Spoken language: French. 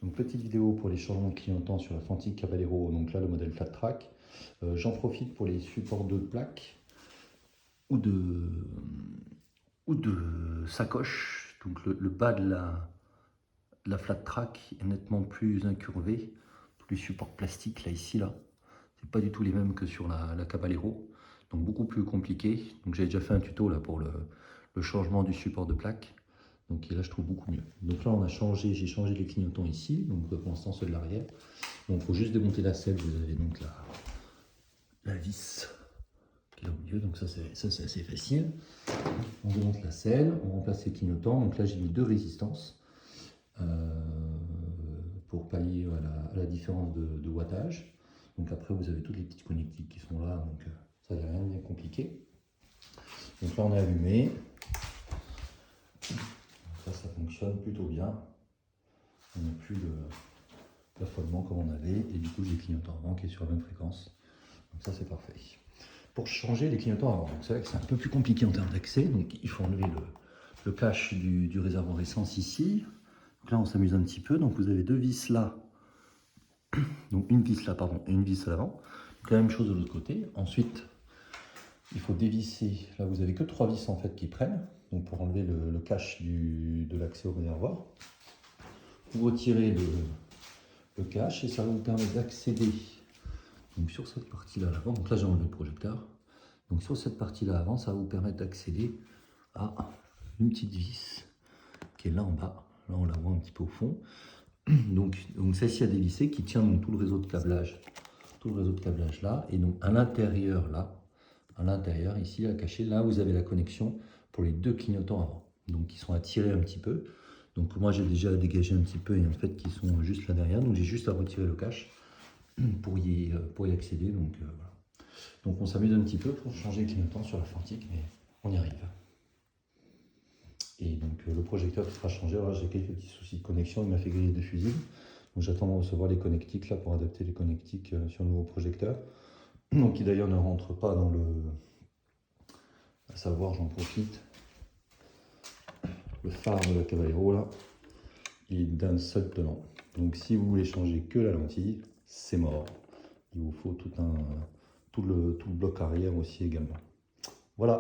Donc petite vidéo pour les changements de clignotant sur la Fantic Caballero, donc là le modèle Flat Track. J'en profite pour les supports de plaques ou de sacoche. Donc le bas de la Flat Track est nettement plus incurvé. Tous les supports plastiques là ici là, c'est pas du tout les mêmes que sur la Caballero. Donc beaucoup plus compliqué. Donc j'ai déjà fait un tuto là pour le changement du support de plaque. Donc là je trouve beaucoup mieux. Donc là j'ai changé les clignotants ici, donc pour l'instant ceux de l'arrière. Donc il faut juste démonter la selle, vous avez donc la vis qui est là au milieu, donc ça c'est assez facile. On démonte la selle, on remplace les clignotants, donc là j'ai mis 2 résistances pour pallier à la différence de wattage. Donc après vous avez toutes les petites connectiques qui sont là, donc ça il n'y a rien de bien compliqué. Donc là on est allumé. Ça fonctionne plutôt bien. On n'a plus d'affolement comme on avait. Et du coup, j'ai le clignotant avant qui est sur la même fréquence. Donc ça, c'est parfait. Pour changer les clignotants avant, c'est vrai que c'est un peu plus compliqué en termes d'accès. Donc il faut enlever le cache du réservoir essence ici. Donc là, on s'amuse un petit peu. Donc vous avez 2 vis là. Donc une vis là, pardon, et une vis à l'avant. Donc la même chose de l'autre côté. Ensuite, il faut dévisser. Là, vous avez que 3 vis en fait qui prennent. Donc pour enlever le cache de l'accès au réservoir. Vous retirez le cache et ça va vous permettre d'accéder donc sur cette partie là avant. Donc là j'ai enlevé le projecteur. Donc sur cette partie là avant, ça va vous permettre d'accéder à une petite vis qui est là en bas. Là on la voit un petit peu au fond. Donc celle-ci a dévissé qui tient donc tout le réseau de câblage. Tout le réseau de câblage là. Et donc à l'intérieur là, à l'intérieur ici à cacher, là vous avez la connexion pour les 2 clignotants avant. Donc ils sont à tirer un petit peu. Donc moi j'ai déjà dégagé un petit peu et en fait qui sont juste là derrière. Donc j'ai juste à retirer le cache pour y accéder. Donc voilà. Donc on s'amuse un petit peu pour changer le clignotant sur la Fantic, mais on y arrive. Et donc le projecteur qui sera changé, alors j'ai quelques petits soucis de connexion, il m'a fait griller de fusibles. Donc j'attends de recevoir les connectiques là pour adapter les connectiques sur le nouveau projecteur. Donc qui d'ailleurs ne rentre pas dans le... À savoir, j'en profite. Le phare de la Caballero là, il est d'un seul tenant. Donc si vous voulez changer que la lentille, c'est mort. Il vous faut tout le bloc arrière aussi également. Voilà.